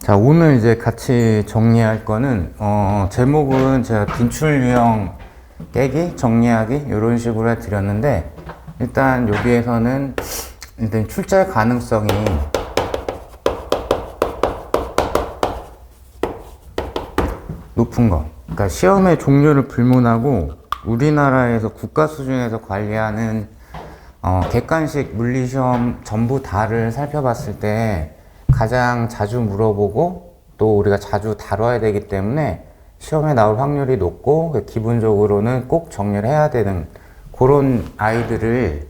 자, 오늘 이제 같이 정리할 거는, 제목은 제가 빈출 유형 깨기, 정리하기, 이런 식으로 해드렸는데, 일단 여기에서는 일단 출제 가능성이 높은 거. 그러니까 시험의 종류를 불문하고, 우리나라에서 국가 수준에서 관리하는, 객관식 물리시험 전부 다를 살펴봤을 때, 가장 자주 물어보고 또 우리가 자주 다뤄야 되기 때문에 시험에 나올 확률이 높고 기본적으로는 꼭 정리를 해야 되는 그런 아이들을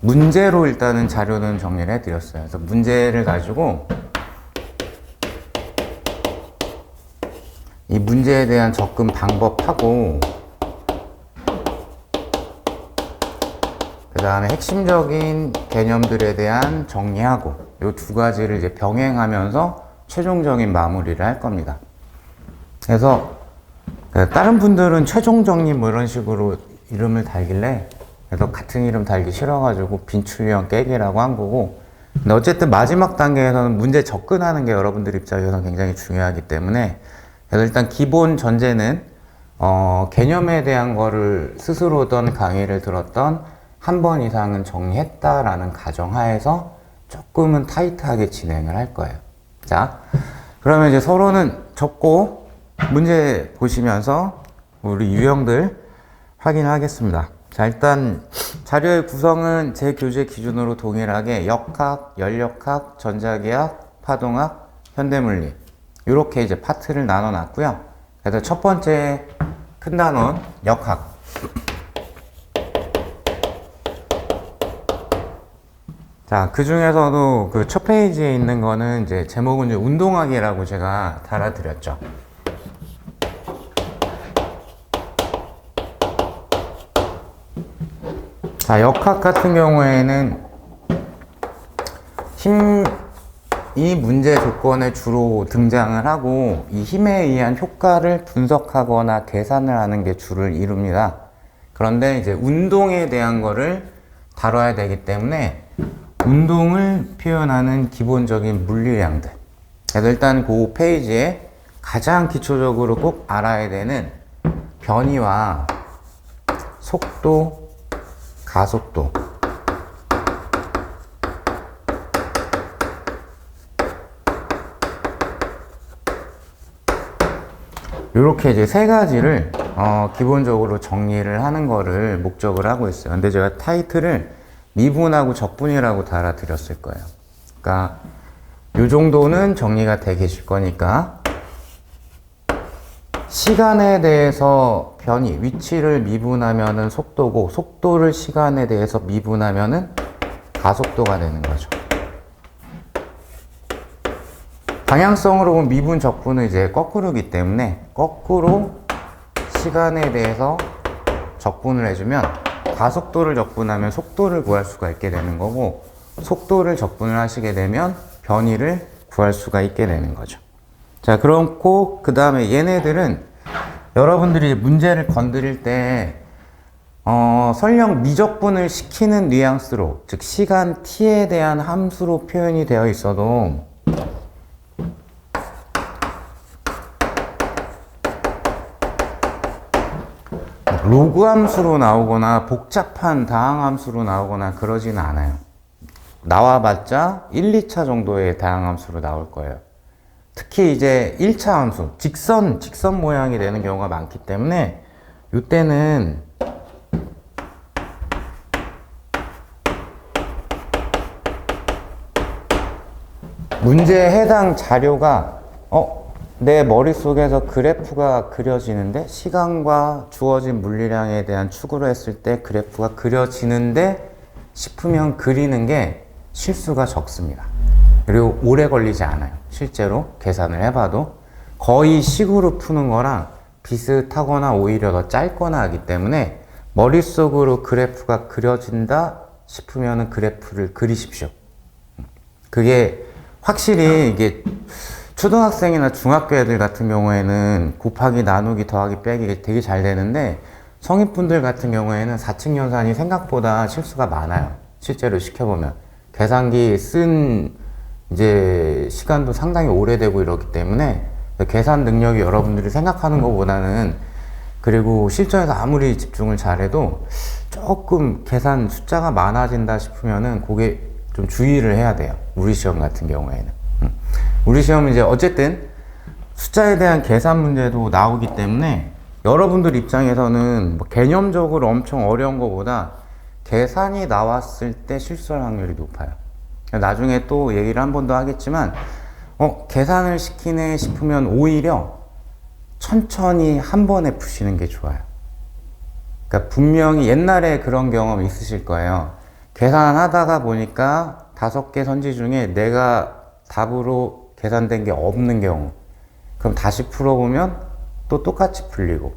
문제로 일단은 자료는 정리를 해드렸어요. 그래서 문제를 가지고 이 문제에 대한 접근 방법하고 그 다음에 핵심적인 개념들에 대한 정리하고 이 두 가지를 이제 병행하면서 최종적인 마무리를 할 겁니다. 그래서 다른 분들은 최종 정리 뭐 이런 식으로 이름을 달길래 그래서 같은 이름 달기 싫어가지고 빈출형 깨기라고 한 거고, 근데 어쨌든 마지막 단계에서는 문제 접근하는 게 여러분들 입장에서는 굉장히 중요하기 때문에 그래서 일단 기본 전제는 개념에 대한 거를 스스로든 강의를 들었던 한 번 이상은 정리했다라는 가정하에서 조금은 타이트하게 진행을 할 거예요. 자, 그러면 이제 서로는 적고 문제 보시면서 우리 유형들 확인하겠습니다. 자, 일단 자료의 구성은 제 교재 기준으로 동일하게 역학, 연력학, 전자기학, 파동학, 현대물리 이렇게 이제 파트를 나눠 놨고요. 그래서 첫 번째 큰 단원 역학. 자, 그 중에서도 그 첫 페이지에 있는 거는 이제 제목은 이제 운동학이라고 제가 달아드렸죠. 자, 역학 같은 경우에는 이 문제 조건에 주로 등장을 하고 이 힘에 의한 효과를 분석하거나 계산을 하는 게 주를 이룹니다. 그런데 이제 운동에 대한 거를 다뤄야 되기 때문에 운동을 표현하는 기본적인 물리량들. 그래서 일단 그 페이지에 가장 기초적으로 꼭 알아야 되는 변위와 속도, 가속도. 이렇게 이제 세 가지를 기본적으로 정리를 하는 거를 목적을 하고 있어요. 근데 제가 타이틀을 미분하고 적분이라고 달아드렸을 거예요. 그러니까 이 정도는 정리가 돼 계실 거니까 시간에 대해서 변이, 위치를 미분하면은 속도고 속도를 시간에 대해서 미분하면은 가속도가 되는 거죠. 방향성으로 보면 미분, 적분은 이제 거꾸로기 때문에 거꾸로 시간에 대해서 적분을 해주면 가속도를 적분하면 속도를 구할 수가 있게 되는 거고, 속도를 적분을 하시게 되면 변위를 구할 수가 있게 되는 거죠. 자, 그렇고 그 다음에 얘네들은 여러분들이 문제를 건드릴 때 설령 미적분을 시키는 뉘앙스로, 즉 시간 t에 대한 함수로 표현이 되어 있어도 로그 함수로 나오거나 복잡한 다항 함수로 나오거나 그러지는 않아요. 나와봤자 1, 2차 정도의 다항 함수로 나올 거예요. 특히 이제 1차 함수, 직선 모양이 되는 경우가 많기 때문에 이때는 문제에 해당 자료가 내 머릿속에서 그래프가 그려지는데, 시간과 주어진 물리량에 대한 추구를 했을 때 그래프가 그려지는데 싶으면 그리는 게 실수가 적습니다. 그리고 오래 걸리지 않아요. 실제로 계산을 해봐도 거의 식으로 푸는 거랑 비슷하거나 오히려 더 짧거나 하기 때문에 머릿속으로 그래프가 그려진다 싶으면 그래프를 그리십시오. 그게 확실히 이게 초등학생이나 중학교 애들 같은 경우에는 곱하기, 나누기, 더하기, 빼기 되게 잘 되는데 성인분들 같은 경우에는 4층 연산이 생각보다 실수가 많아요. 실제로 시켜보면 계산기 쓴 이제 시간도 상당히 오래되고 이렇기 때문에 계산 능력이 여러분들이 생각하는 것보다는, 그리고 실전에서 아무리 집중을 잘해도 조금 계산 숫자가 많아진다 싶으면은 그게 좀 주의를 해야 돼요. 우리 시험 같은 경우에는. 우리 시험은 이제 어쨌든 숫자에 대한 계산 문제도 나오기 때문에 여러분들 입장에서는 뭐 개념적으로 엄청 어려운 것보다 계산이 나왔을 때 실수할 확률이 높아요. 나중에 또 얘기를 한 번 더 하겠지만, 계산을 시키네 싶으면 오히려 천천히 한 번에 푸시는 게 좋아요. 그러니까 분명히 옛날에 그런 경험 있으실 거예요. 계산하다가 보니까 5개 선지 중에 내가 답으로 계산된 게 없는 경우. 그럼 다시 풀어보면 또 똑같이 풀리고.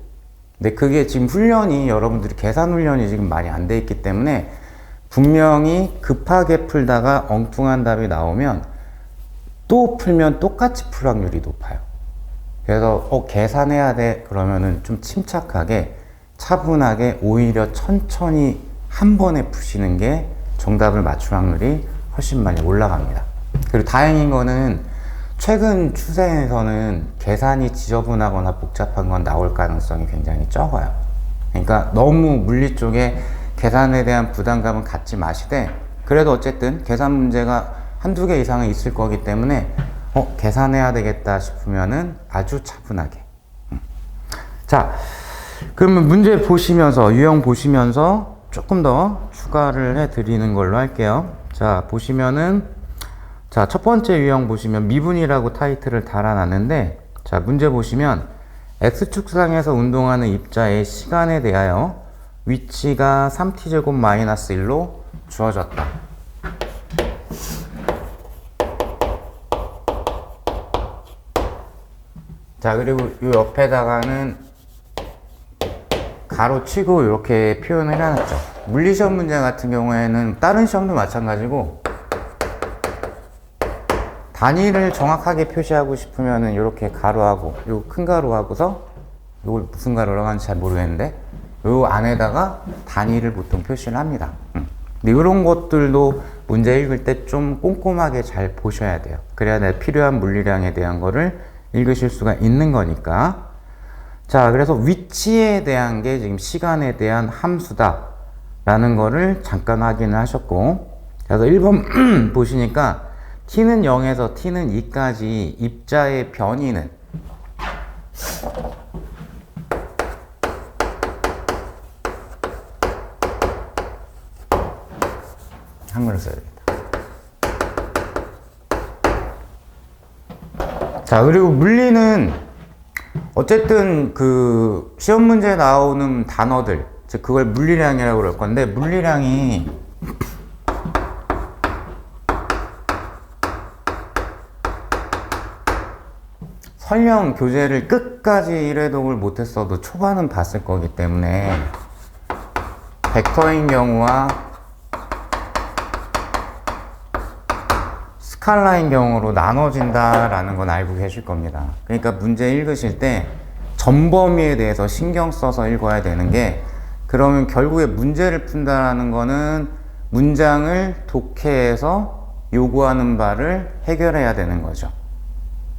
근데 그게 지금 훈련이, 여러분들이 계산 훈련이 지금 많이 안 돼 있기 때문에 분명히 급하게 풀다가 엉뚱한 답이 나오면 또 풀면 똑같이 풀 확률이 높아요. 그래서 계산해야 돼 그러면은 좀 침착하게 차분하게 오히려 천천히 한 번에 푸시는 게 정답을 맞출 확률이 훨씬 많이 올라갑니다. 그리고 다행인 거는 최근 추세에서는 계산이 지저분하거나 복잡한 건 나올 가능성이 굉장히 적어요. 그러니까 너무 물리 쪽에 계산에 대한 부담감은 갖지 마시되, 그래도 어쨌든 계산 문제가 한두 개 이상은 있을 거기 때문에 계산해야 되겠다 싶으면은 아주 차분하게. 자, 그러면 문제 보시면서, 유형 보시면서 조금 더 추가를 해 드리는 걸로 할게요. 자, 보시면은, 자, 첫 번째 유형 보시면 미분이라고 타이틀을 달아놨는데, 자, 문제 보시면 X축상에서 운동하는 입자의 시간에 대하여 위치가 3t제곱-1로 주어졌다. 자, 그리고 이 옆에다가는 가로 치고 이렇게 표현을 해놨죠. 물리시험 문제 같은 경우에는 다른 시험도 마찬가지고 단위를 정확하게 표시하고 싶으면은 이렇게 가로하고, 요 큰 가로하고서, 이걸 무슨 가로라고 하는지 잘 모르겠는데, 요 안에다가 단위를 보통 표시를 합니다. 근데 이런 것들도 문제 읽을 때 좀 꼼꼼하게 잘 보셔야 돼요. 그래야 내 필요한 물리량에 대한 거를 읽으실 수가 있는 거니까. 자, 그래서 위치에 대한 게 지금 시간에 대한 함수다 라는 거를 잠깐 확인을 하셨고, 그래서 1번 보시니까 t는 0에서 t는 2까지 입자의 변이는 한글로 써야 됩니다. 자, 그리고 물리는 어쨌든 그 시험 문제에 나오는 단어들, 즉 그걸 물리량이라고 그럴 건데, 물리량이 설령 교재를 끝까지 1회독을 못했어도 초반은 봤을 거기 때문에 벡터인 경우와 스칼라인 경우로 나눠진다라는 건 알고 계실 겁니다. 그러니까 문제 읽으실 때 전범위에 대해서 신경 써서 읽어야 되는 게, 그러면 결국에 문제를 푼다라는 거는 문장을 독해해서 요구하는 바를 해결해야 되는 거죠.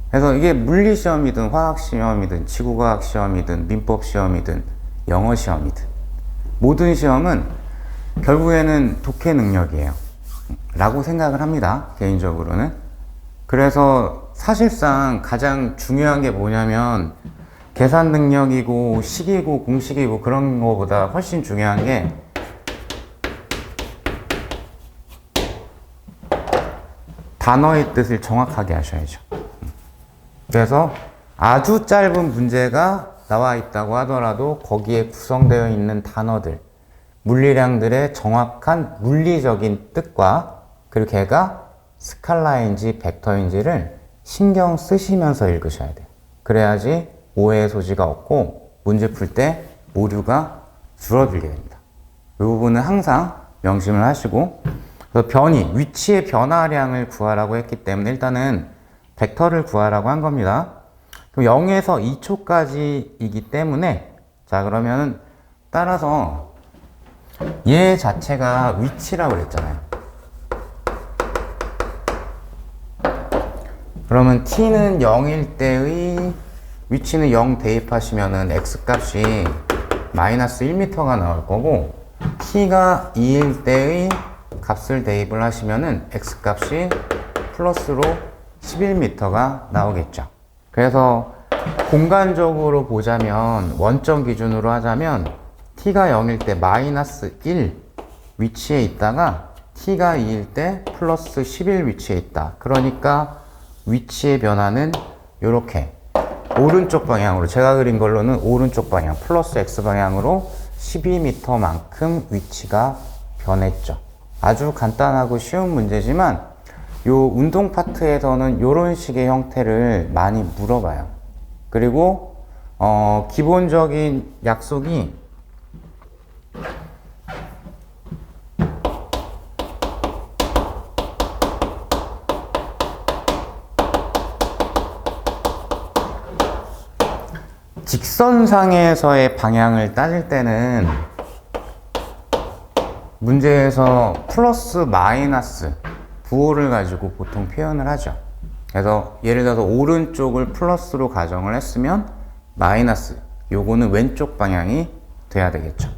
그래서 이게 물리시험이든 화학시험이든 지구과학시험이든 민법시험이든 영어시험이든 모든 시험은 결국에는 독해 능력이에요 라고 생각을 합니다, 개인적으로는. 그래서 사실상 가장 중요한 게 뭐냐면 계산 능력이고 식이고 공식이고 그런 거보다 훨씬 중요한 게 단어의 뜻을 정확하게 하셔야죠. 그래서 아주 짧은 문제가 나와 있다고 하더라도 거기에 구성되어 있는 단어들, 물리량들의 정확한 물리적인 뜻과, 그리고 걔가 스칼라인지 벡터인지를 신경 쓰시면서 읽으셔야 돼요. 그래야지 오해의 소지가 없고 문제 풀 때 오류가 줄어들게 됩니다. 이 부분은 항상 명심을 하시고, 그래서 변이, 위치의 변화량을 구하라고 했기 때문에 일단은 벡터를 구하라고 한 겁니다. 그럼 0에서 2초까지이기 때문에, 자, 그러면은 따라서 얘 자체가 위치라고 그랬잖아요. 그러면 t는 0일 때의 위치는 0 대입하시면은 x값이 마이너스 1m가 나올 거고, t가 2일 때의 값을 대입을 하시면은 x값이 플러스로 11m가 나오겠죠. 그래서 공간적으로 보자면, 원점 기준으로 하자면 t가 0일 때 마이너스 1 위치에 있다가 t가 2일 때 플러스 11 위치에 있다. 그러니까 위치의 변화는 이렇게 오른쪽 방향으로, 제가 그린 걸로는 오른쪽 방향 플러스 x 방향으로 12m만큼 위치가 변했죠. 아주 간단하고 쉬운 문제지만 요 운동 파트에서는 이런 식의 형태를 많이 물어봐요. 그리고 기본적인 약속이 직선상에서의 방향을 따질 때는 문제에서 플러스 마이너스 부호를 가지고 보통 표현을 하죠. 그래서 예를 들어서 오른쪽을 플러스로 가정을 했으면 마이너스, 요거는 왼쪽 방향이 돼야 되겠죠.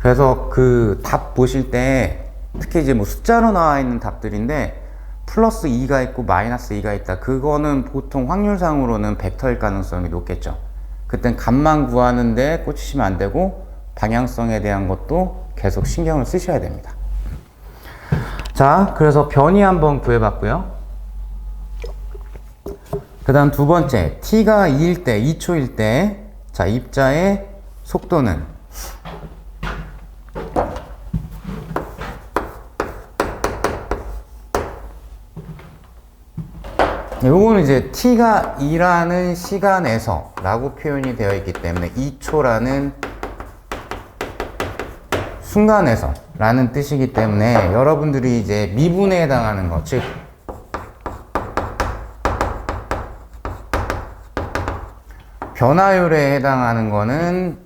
그래서 그 답 보실 때 특히 이제 뭐 숫자로 나와 있는 답들인데 플러스 2가 있고 마이너스 2가 있다. 그거는 보통 확률상으로는 벡터일 가능성이 높겠죠. 그땐 값만 구하는데 꽂히시면 안 되고 방향성에 대한 것도 계속 신경을 쓰셔야 됩니다. 자, 그래서 변이 한번 구해봤고요. 그 다음 두 번째, t가 2일 때, 2초일 때, 자, 입자의 속도는 요거는 이제 t가 2라는 시간에서 라고 표현이 되어 있기 때문에 2초라는 순간에서 라는 뜻이기 때문에 여러분들이 이제 미분에 해당하는 것, 즉 변화율에 해당하는 거는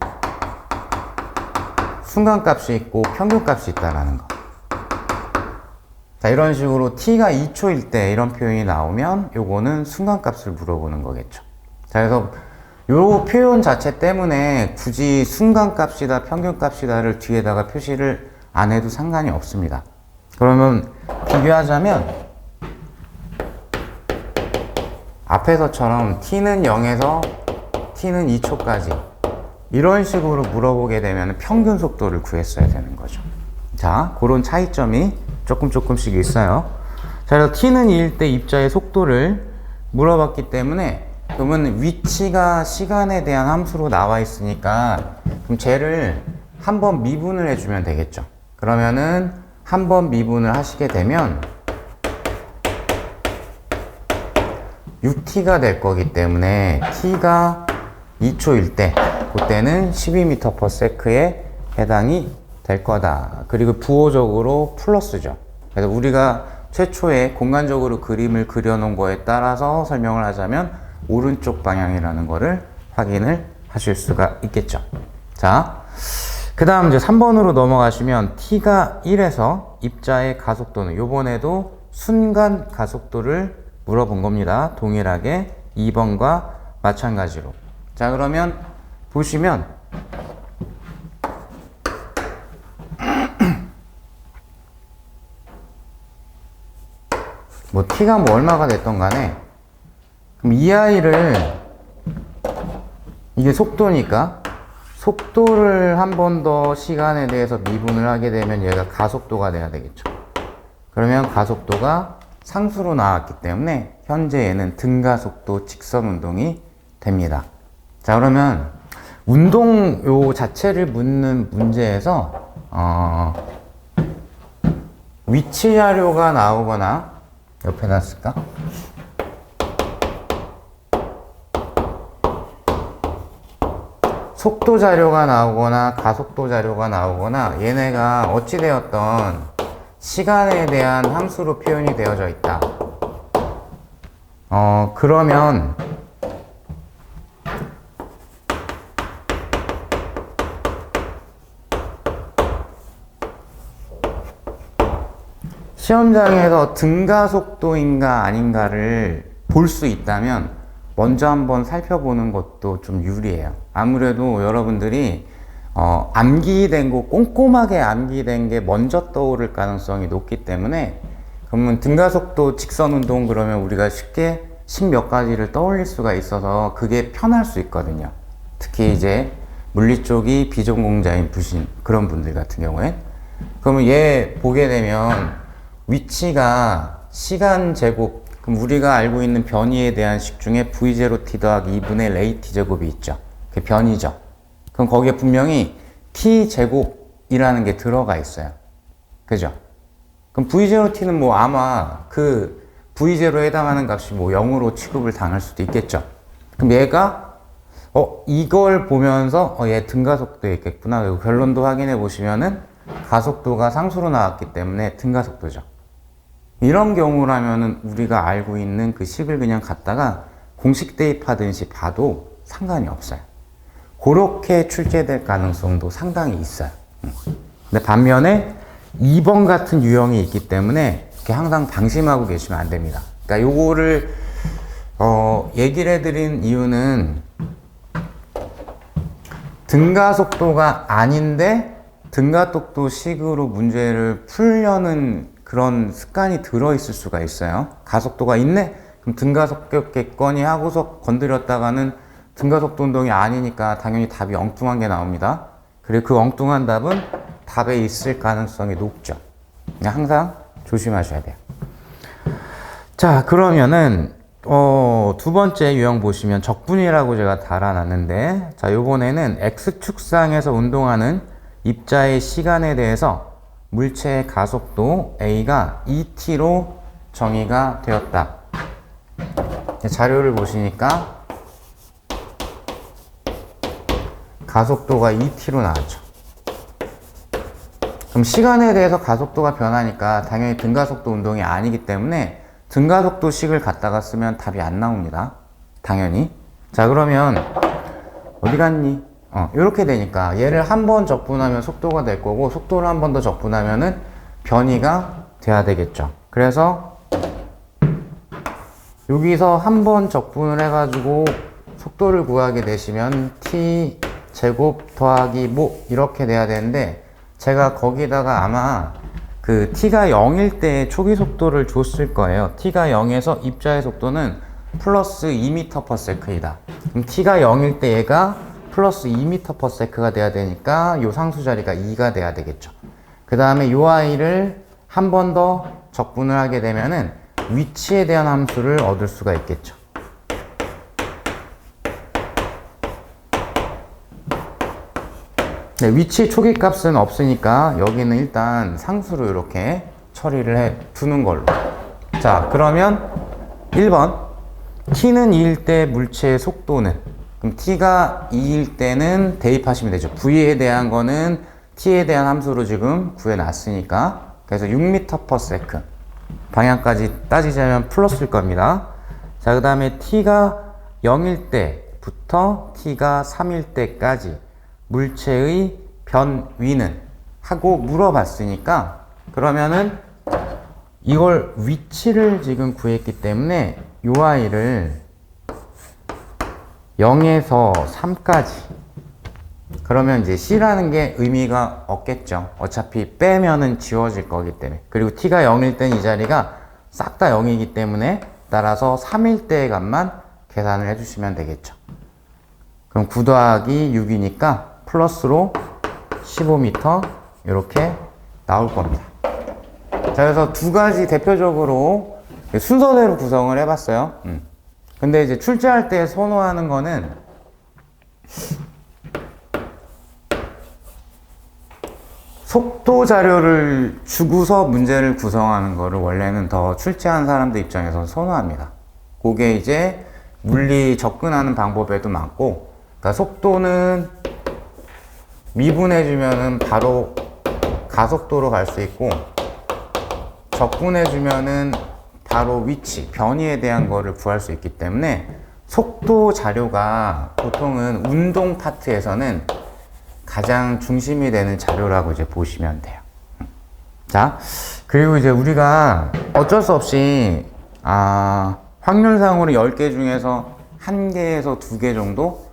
순간값이 있고 평균값이 있다라는 거. 자, 이런 식으로 t가 2초일 때 이런 표현이 나오면 요거는 순간값을 물어보는 거겠죠. 자, 그래서 요 표현 자체 때문에 굳이 순간값이다 평균값이다를 뒤에다가 표시를 안 해도 상관이 없습니다. 그러면 비교하자면 앞에서처럼 t는 0에서 t는 2초까지 이런 식으로 물어보게 되면 평균 속도를 구했어야 되는 거죠. 자, 그런 차이점이 조금씩 있어요. 자, 그래서 t는 2일 때 입자의 속도를 물어봤기 때문에 그러면 위치가 시간에 대한 함수로 나와 있으니까 그럼 쟤를 한번 미분을 해주면 되겠죠. 그러면은 한번 미분을 하시게 되면 6t가 될 거기 때문에 t가 2초일 때 그때는 12m/s에 해당이 될 거다. 그리고 부호적으로 플러스죠. 그래서 우리가 최초에 공간적으로 그림을 그려놓은 거에 따라서 설명을 하자면 오른쪽 방향이라는 거를 확인을 하실 수가 있겠죠. 자, 그 다음 이제 3번으로 넘어가시면 t가 1에서 입자의 가속도는 요번에도 순간 가속도를 물어본 겁니다. 동일하게 2번과 마찬가지로. 자, 그러면 보시면 뭐 t가 뭐 얼마가 됐던 간에 그럼 이 아이를 이게 속도니까 속도를 한 번 더 시간에 대해서 미분을 하게 되면 얘가 가속도가 돼야 되겠죠. 그러면 가속도가 상수로 나왔기 때문에 현재 얘는 등가속도 직선 운동이 됩니다. 자, 그러면 운동 요 자체를 묻는 문제에서 위치 자료가 나오거나 옆에 놨을까? 속도 자료가 나오거나 가속도 자료가 나오거나 얘네가 어찌되었던 시간에 대한 함수로 표현이 되어져 있다. 그러면 시험장에서 등가속도인가 아닌가를 볼 수 있다면 먼저 한번 살펴보는 것도 좀 유리해요. 아무래도 여러분들이 암기된 거, 꼼꼼하게 암기된 게 먼저 떠오를 가능성이 높기 때문에, 그러면 등가속도, 직선운동 그러면 우리가 쉽게 10몇 가지를 떠올릴 수가 있어서 그게 편할 수 있거든요. 특히 이제 물리 쪽이 비전공자인 부신 그런 분들 같은 경우에, 그러면 얘 보게 되면 위치가 시간 제곱, 그럼 우리가 알고 있는 변위에 대한 식 중에 v0t 더하기 2분의 레이 t 제곱이 있죠. 그게 변이죠. 그럼 거기에 분명히 t 제곱이라는 게 들어가 있어요. 그죠? 그럼 v0t는 뭐 아마 그 v0에 해당하는 값이 뭐 0으로 취급을 당할 수도 있겠죠. 그럼 얘가 이걸 보면서 얘 등가속도에 있겠구나. 그리고 결론도 확인해 보시면은 가속도가 상수로 나왔기 때문에 등가속도죠. 이런 경우라면은 우리가 알고 있는 그 식을 그냥 갖다가 공식 대입하듯이 봐도 상관이 없어요. 그렇게 출제될 가능성도 상당히 있어요. 근데 반면에 2번 같은 유형이 있기 때문에 이렇게 항상 방심하고 계시면 안 됩니다. 그러니까 요거를 얘기를 해드린 이유는 등가속도가 아닌데 등가속도 식으로 문제를 풀려는 그런 습관이 들어있을 수가 있어요. 가속도가 있네? 그럼 등가속도겠거니 하고서 건드렸다가는 등가속도 운동이 아니니까 당연히 답이 엉뚱한 게 나옵니다. 그리고 그 엉뚱한 답은 답에 있을 가능성이 높죠. 그냥 항상 조심하셔야 돼요. 자, 그러면은 두 번째 유형 보시면 적분이라고 제가 달아놨는데, 자, 요번에는 X축상에서 운동하는 입자의 시간에 대해서 물체의 가속도 A가 ET로 정의가 되었다. 자료를 보시니까 가속도가 ET로 나왔죠. 그럼 시간에 대해서 가속도가 변하니까 당연히 등가속도 운동이 아니기 때문에 등가속도 식을 갖다가 쓰면 답이 안 나옵니다. 당연히. 자, 그러면 어디 갔니? 이렇게 되니까 얘를 한 번 적분하면 속도가 될 거고, 속도를 한 번 더 적분하면은 변이가 돼야 되겠죠. 그래서 여기서 한 번 적분을 해가지고 속도를 구하게 되시면 t 제곱 더하기 뭐 이렇게 돼야 되는데, 제가 거기다가 아마 그 t가 0일 때 초기 속도를 줬을 거예요. t가 0에서 입자의 속도는 플러스 2m/s이다. 그럼 t가 0일 때 얘가 플러스 2m/s가 돼야 되니까 요 상수 자리가 2가 돼야 되겠죠. 그 다음에 요 아이를 한 번 더 적분을 하게 되면은 위치에 대한 함수를 얻을 수가 있겠죠. 네, 위치 초기 값은 없으니까 여기는 일단 상수로 이렇게 처리를 해 두는 걸로. 자, 그러면 1번 t는 2일 때 물체의 속도는, 그럼 t가 2일 때는 대입하시면 되죠. v에 대한 거는 t에 대한 함수로 지금 구해놨으니까, 그래서 6m/s 방향까지 따지자면 플러스일 겁니다. 자, 그 다음에 t가 0일 때부터 t가 3일 때까지 물체의 변위는 하고 물어봤으니까, 그러면은 이걸 위치를 지금 구했기 때문에 요 아이를 0에서 3까지, 그러면 이제 C라는 게 의미가 없겠죠. 어차피 빼면은 지워질 거기 때문에. 그리고 T가 0일 땐 이 자리가 싹 다 0이기 때문에 따라서 3일 때의 값만 계산을 해주시면 되겠죠. 그럼 9 더하기 6이니까 플러스로 15m 이렇게 나올 겁니다. 자, 그래서 두 가지 대표적으로 순서대로 구성을 해봤어요. 근데 이제 출제할 때 선호하는 거는 속도 자료를 주고서 문제를 구성하는 거를 원래는 더 출제한 사람들 입장에서 선호합니다. 그게 이제 물리 접근하는 방법에도 많고, 그러니까 속도는 미분해주면은 바로 가속도로 갈 수 있고, 적분해주면은 바로 위치, 변이에 대한 거를 구할 수 있기 때문에 속도 자료가 보통은 운동 파트에서는 가장 중심이 되는 자료라고 이제 보시면 돼요. 그래서 속도 자료를 주고서 문제를 구성하는 거를 원래는 더 출제한 사람들 입장에서 선호합니다. 그게 이제 물리 접근하는 방법에도 많고, 그러니까 속도는 미분해주면은 바로 가속도로 갈 수 있고, 적분해주면은 바로 위치, 변이에 대한 거를 구할 수 있기 때문에 속도 자료가 보통은 운동 파트에서는 가장 중심이 되는 자료라고 이제 보시면 돼요. 자, 그리고 이제 우리가 어쩔 수 없이, 확률상으로 10개 중에서 1개에서 2개 정도?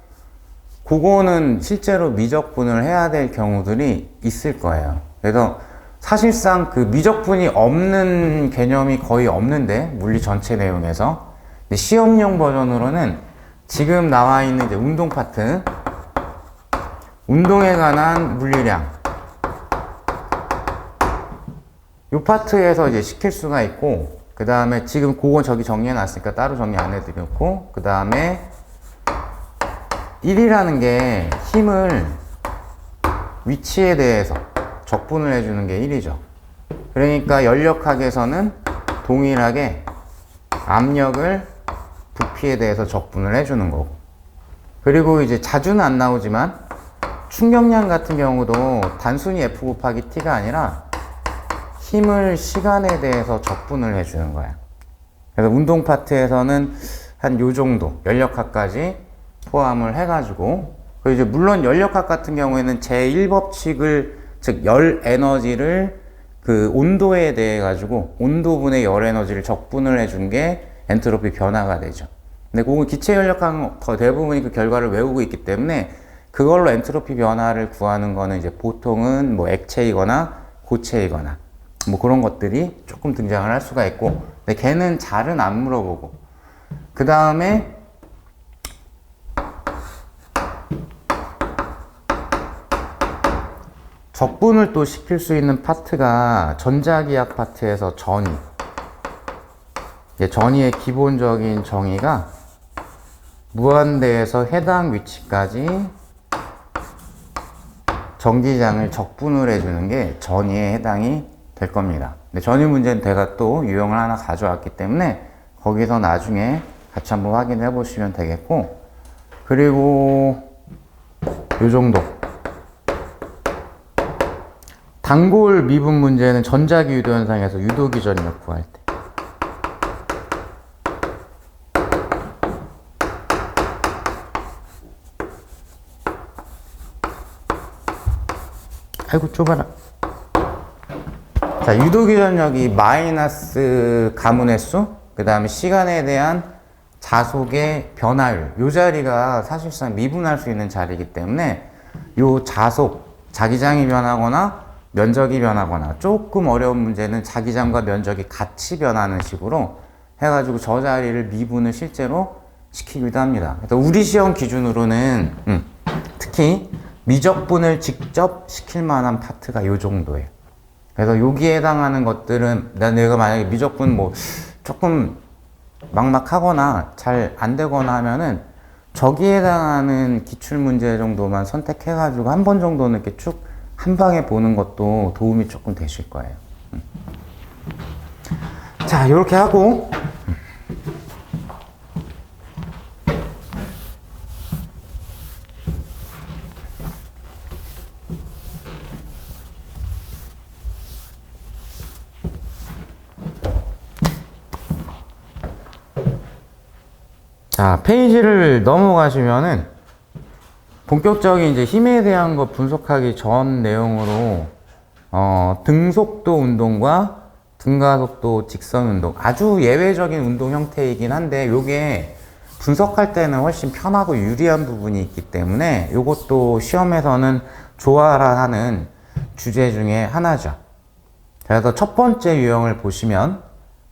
그거는 실제로 미적분을 해야 될 경우들이 있을 거예요. 그래서 사실상 그 미적분이 없는 개념이 거의 없는데, 물리 전체 내용에서. 근데 시험용 버전으로는 지금 나와 있는 이제 운동 파트, 운동에 관한 물리량, 이 파트에서 이제 시킬 수가 있고, 그 다음에 지금 그건 저기 정리해 놨으니까 따로 정리 안 해드렸고, 그 다음에 1이라는 게 힘을 위치에 대해서 적분을 해주는 게 1이죠. 그러니까 연력학에서는 동일하게 압력을 부피에 대해서 적분을 해주는 거고, 그리고 이제 자주는 안 나오지만 충격량 같은 경우도 단순히 F 곱하기 T가 아니라 힘을 시간에 대해서 적분을 해주는 거야. 그래서 운동 파트에서는 한 요 정도 연력학까지 포함을 해가지고, 그리고 이제 물론 연력학 같은 경우에는 제1법칙을, 즉 열 에너지를 그 온도에 대해 가지고 온도분의 열 에너지를 적분을 해준 게 엔트로피 변화가 되죠. 근데 그건 기체 연력학은 거의 대부분이 그 결과를 외우고 있기 때문에 그걸로 엔트로피 변화를 구하는 거는 이제 보통은 뭐 액체이거나 고체이거나 뭐 그런 것들이 조금 등장을 할 수가 있고, 근데 걔는 잘은 안 물어보고, 그 다음에 적분을 또 시킬 수 있는 파트가 전자기학 파트에서 전위. 전위의 기본적인 정의가 무한대에서 해당 위치까지 전기장을 적분을 해주는 게 전위에 해당이 될 겁니다. 근데 전위 문제는 제가 또 유형을 하나 가져왔기 때문에 거기서 나중에 같이 한번 확인해 보시면 되겠고, 그리고 요 정도. 단골 미분 문제는 전자기 유도 현상에서 유도기 전력 구할 때. 아이고 좁아라. 자, 유도기 전력이 마이너스 가문의 수, 그 다음에 시간에 대한 자속의 변화율, 요 자리가 사실상 미분할 수 있는 자리이기 때문에 요 자속, 자기장이 변하거나 면적이 변하거나, 조금 어려운 문제는 자기장과 면적이 같이 변하는 식으로 해가지고 저 자리를 미분을 실제로 시키기도 합니다. 그래서 우리 시험 기준으로는 특히 미적분을 직접 시킬 만한 파트가 요 정도예요. 그래서 여기에 해당하는 것들은 내가 만약에 미적분 뭐 조금 막막하거나 잘 안 되거나 하면은 저기에 해당하는 기출문제 정도만 선택해가지고 한 번 정도는 이렇게 쭉 한 방에 보는 것도 도움이 조금 되실 거예요. 자, 이렇게 하고 자, 페이지를 넘어가시면은 본격적인 이제 힘에 대한 거 분석하기 전 내용으로 등속도 운동과 등가속도 직선 운동, 아주 예외적인 운동 형태이긴 한데 요게 분석할 때는 훨씬 편하고 유리한 부분이 있기 때문에 요것도 시험에서는 좋아라 하는 주제 중에 하나죠. 그래서 첫 번째 유형을 보시면,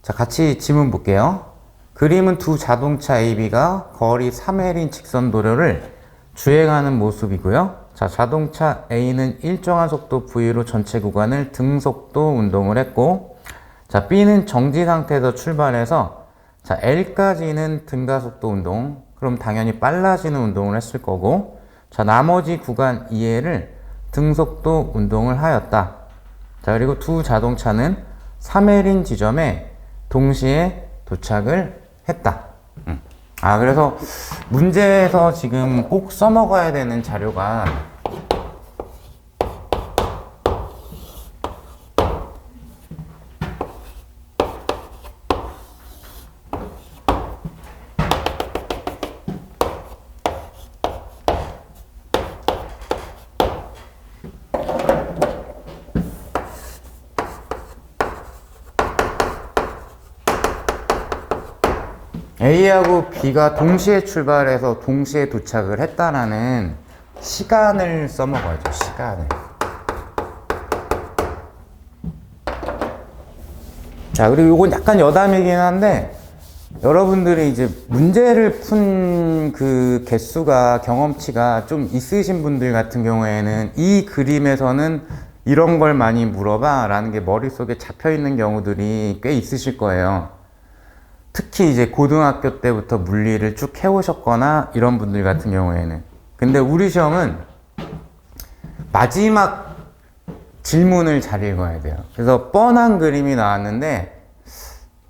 자, 같이 지문 볼게요. 그림은 두 자동차 AB가 거리 3L인 직선 도로를 주행하는 모습이고요. 자, 자동차 A는 일정한 속도 V로 전체 구간을 등속도 운동을 했고, 자, B는 정지 상태에서 출발해서 자, L까지는 등가속도 운동, 그럼 당연히 빨라지는 운동을 했을 거고, 자, 나머지 구간 2L을 등속도 운동을 하였다. 자, 그리고 두 자동차는 3L인 지점에 동시에 도착을 했다. 그래서 문제에서 지금 꼭 써먹어야 되는 자료가 A하고 B가 동시에 출발해서 동시에 도착을 했다라는 시간을 써먹어야죠. 시간을. 자, 그리고 이건 약간 여담이긴 한데, 여러분들이 이제 문제를 푼 그 개수가, 경험치가 좀 있으신 분들 같은 경우에는 이 그림에서는 이런 걸 많이 물어봐 라는 게 머릿속에 잡혀 있는 경우들이 꽤 있으실 거예요. 특히 이제 고등학교 때부터 물리를 쭉 해오셨거나 이런 분들 같은 경우에는. 근데 우리 시험은 마지막 질문을 잘 읽어야 돼요. 그래서 뻔한 그림이 나왔는데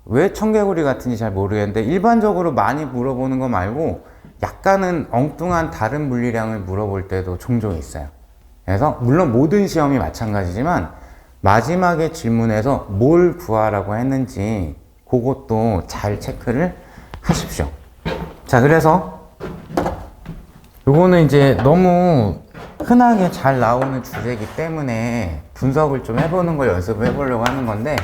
왜 청개구리 같은지 잘 모르겠는데 일반적으로 많이 물어보는 거 말고 약간은 엉뚱한 다른 물리량을 물어볼 때도 종종 있어요. 그래서 물론 모든 시험이 마찬가지지만 마지막에 질문에서 뭘 구하라고 했는지 그것도 잘 체크를 하십시오. 자, 그래서 요거는 이제 너무 흔하게 잘 나오는 주제이기 때문에 분석을 좀 해보는 걸 연습을 해보려고 하는 건데,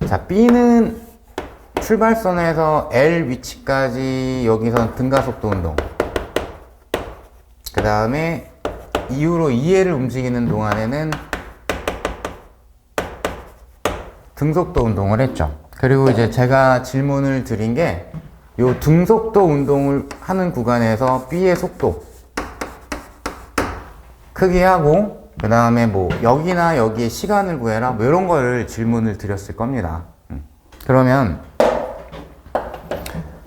자, B는 출발선에서 L 위치까지 여기서 등가속도 운동, 그 다음에 이후로 2L을 움직이는 동안에는 등속도 운동을 했죠. 그리고 이제 제가 질문을 드린 게 요 등속도 운동을 하는 구간에서 B의 속도 크기하고 그 다음에 뭐 여기나 여기에 시간을 구해라 뭐 이런 거를 질문을 드렸을 겁니다. 그러면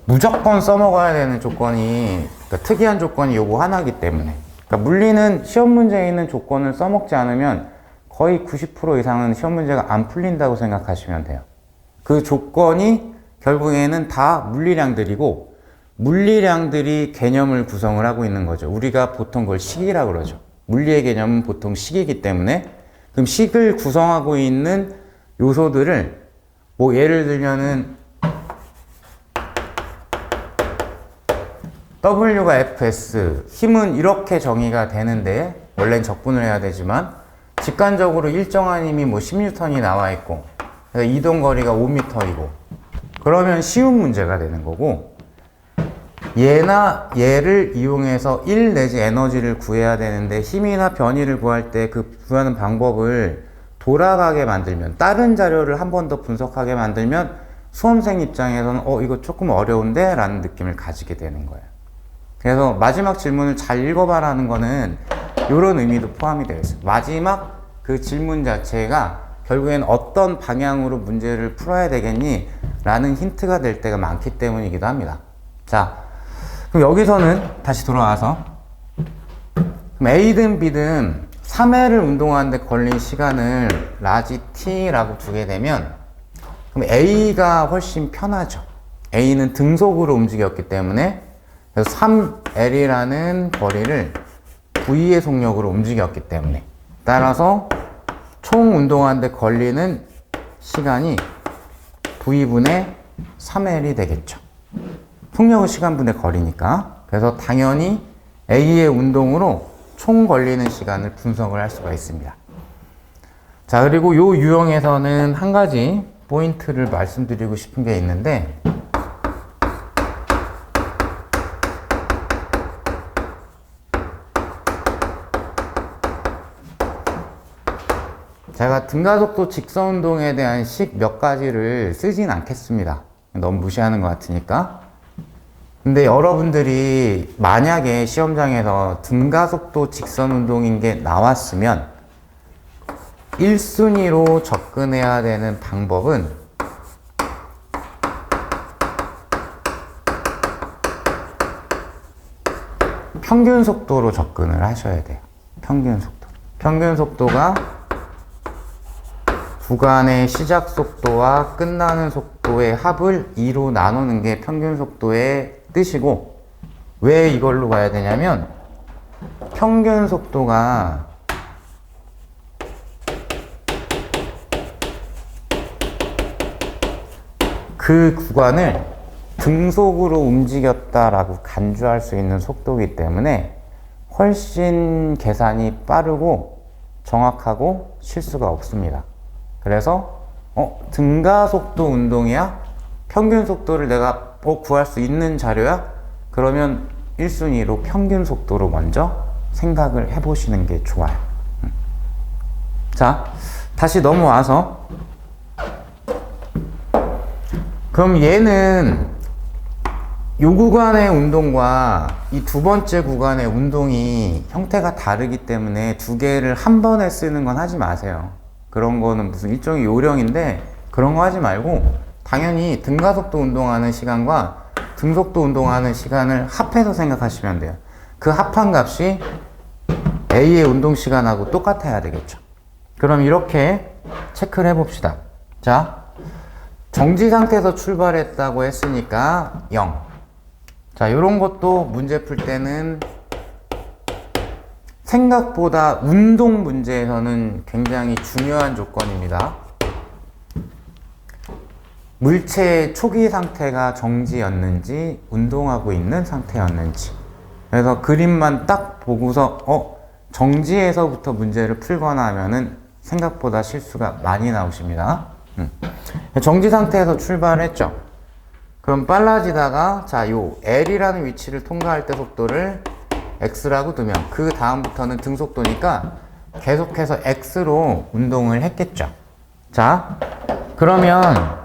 무조건 써먹어야 되는 조건이, 그러니까 특이한 조건이 요거 하나이기 때문에, 그러니까 물리는 시험 문제에 있는 조건을 써먹지 않으면 거의 90% 이상은 시험 문제가 안 풀린다고 생각하시면 돼요. 그 조건이 결국에는 다 물리량들이고, 물리량들이 개념을 구성을 하고 있는 거죠. 우리가 보통 그걸 식이라고 그러죠. 물리의 개념은 보통 식이기 때문에, 그럼 식을 구성하고 있는 요소들을 뭐 예를 들면은 W가 Fs, 힘은 이렇게 정의가 되는데 원래는 적분을 해야 되지만 직관적으로 일정한 힘이 뭐 10N이 나와 있고 이동 거리가 5m이고 그러면 쉬운 문제가 되는 거고, 얘나 얘를 이용해서 1 내지 에너지를 구해야 되는데 힘이나 변위를 구할 때 그 구하는 방법을 돌아가게 만들면, 다른 자료를 한 번 더 분석하게 만들면 수험생 입장에서는 이거 조금 어려운데? 라는 느낌을 가지게 되는 거예요. 그래서 마지막 질문을 잘 읽어봐라는 거는 이런 의미도 포함이 되어 있어요. 마지막 그 질문 자체가 결국엔 어떤 방향으로 문제를 풀어야 되겠니? 라는 힌트가 될 때가 많기 때문이기도 합니다. 자, 그럼 여기서는 다시 돌아와서 그럼 A든 B든 3L을 운동하는데 걸린 시간을 라지 T라고 두게 되면 그럼 A가 훨씬 편하죠. A는 등속으로 움직였기 때문에, 그래서 3L이라는 거리를 V의 속력으로 움직였기 때문에, 따라서 총 운동하는데 걸리는 시간이 V분의 3L이 되겠죠. 속력은 시간분의 거리니까. 그래서 당연히 A의 운동으로 총 걸리는 시간을 분석을 할 수가 있습니다. 자, 그리고 요 유형에서는 한 가지 포인트를 말씀드리고 싶은 게 있는데, 제가 등가속도 직선운동에 대한 식 몇 가지를 쓰진 않겠습니다. 너무 무시하는 것 같으니까. 근데 여러분들이 만약에 시험장에서 등가속도 직선운동인 게 나왔으면 1순위로 접근해야 되는 방법은 평균 속도로 접근을 하셔야 돼요. 평균 속도. 평균 속도가 구간의 시작 속도와 끝나는 속도의 합을 2로 나누는 게 평균 속도의 뜻이고, 왜 이걸로 가야 되냐면 평균 속도가 그 구간을 등속으로 움직였다라고 간주할 수 있는 속도이기 때문에 훨씬 계산이 빠르고 정확하고 실수가 없습니다. 그래서 등가속도 운동이야? 평균 속도를 내가 구할 수 있는 자료야? 그러면 1순위로 평균 속도로 먼저 생각을 해보시는 게 좋아요. 자, 다시 넘어와서 그럼 얘는 요 구간의 운동과 이 두 번째 구간의 운동이 형태가 다르기 때문에 두 개를 한 번에 쓰는 건 하지 마세요. 그런 거는 무슨 일종의 요령인데 그런 거 하지 말고 당연히 등가속도 운동하는 시간과 등속도 운동하는 시간을 합해서 생각하시면 돼요. 그 합한 값이 A의 운동 시간하고 똑같아야 되겠죠. 그럼 이렇게 체크를 해봅시다. 자, 정지 상태에서 출발했다고 했으니까 0. 자, 요런 것도 문제 풀 때는 생각보다 운동 문제에서는 굉장히 중요한 조건입니다. 물체의 초기 상태가 정지였는지 운동하고 있는 상태였는지. 그래서 그림만 딱 보고서 정지에서부터 문제를 풀거나 하면은 생각보다 실수가 많이 나오십니다. 정지 상태에서 출발했죠. 그럼 빨라지다가 자, 요 L이라는 위치를 통과할 때 속도를 X라고 두면 그 다음부터는 등속도니까 계속해서 X로 운동을 했겠죠. 자, 그러면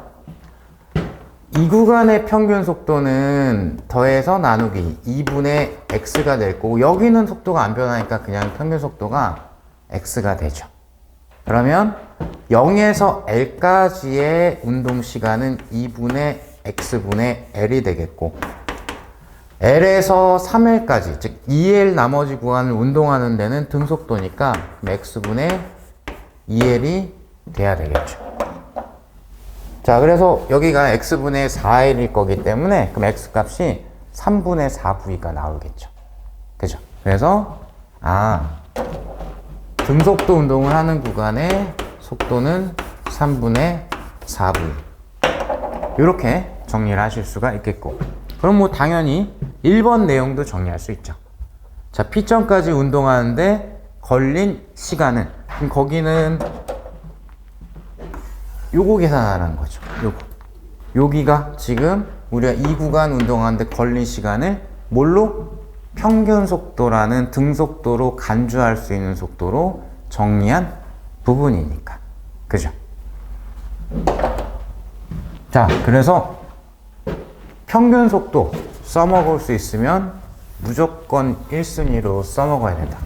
이 구간의 평균 속도는 더해서 나누기 2분의 X가 될 거고 여기는 속도가 안 변하니까 그냥 평균 속도가 X가 되죠. 그러면 0에서 L까지의 운동 시간은 2분의 X분의 L이 되겠고 L에서 3L까지 즉 2L 나머지 구간을 운동하는 데는 등속도니까 X분의 2L이 돼야 되겠죠. 자, 그래서 여기가 X분의 4L일 거기 때문에 그럼 X값이 3분의 4V가 나오겠죠. 그죠? 그래서 등속도 운동을 하는 구간의 속도는 3분의 4V 이렇게 정리를 하실 수가 있겠고 그럼 뭐 당연히 1번 내용도 정리할 수 있죠. 자, P점까지 운동하는데 걸린 시간은 그럼 거기는 요거 계산하라는 거죠. 요거. 여기가 지금 우리가 이 구간 운동하는데 걸린 시간을 뭘로? 평균 속도라는 등속도로 간주할 수 있는 속도로 정리한 부분이니까. 그죠? 자, 그래서 평균 속도 써먹을 수 있으면 무조건 1순위로 써먹어야 된다.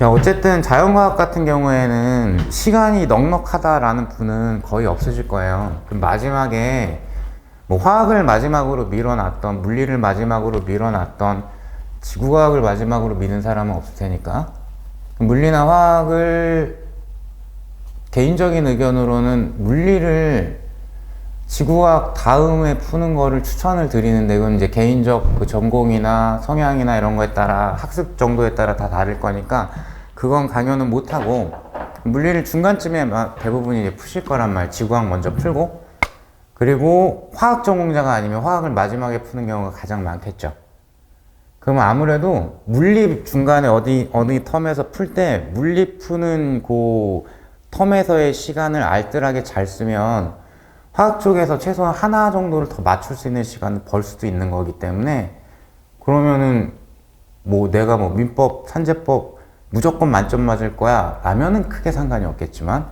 어쨌든 자연과학 같은 경우에는 시간이 넉넉하다라는 분은 거의 없으실 거예요. 그럼 마지막에 뭐 화학을 마지막으로 밀어놨던 물리를 마지막으로 밀어놨던 지구과학을 마지막으로 미는 사람은 없을 테니까 물리나 화학을 개인적인 의견으로는 물리를 지구과학 다음에 푸는 거를 추천을 드리는데 이건 이제 개인적 그 전공이나 성향이나 이런 거에 따라 학습 정도에 따라 다 다를 거니까 그건 강요는 못하고 물리를 중간쯤에 대부분 이제 푸실 거란 말. 지구과학 먼저 풀고 그리고 화학 전공자가 아니면 화학을 마지막에 푸는 경우가 가장 많겠죠. 그러면 아무래도 물리 중간에 어느 텀에서 풀 때 물리 푸는 그 텀에서의 시간을 알뜰하게 잘 쓰면 화학 쪽에서 최소한 하나 정도를 더 맞출 수 있는 시간을 벌 수도 있는 거기 때문에 그러면은 뭐 내가 뭐 민법, 산재법 무조건 만점 맞을 거야 라면은 크게 상관이 없겠지만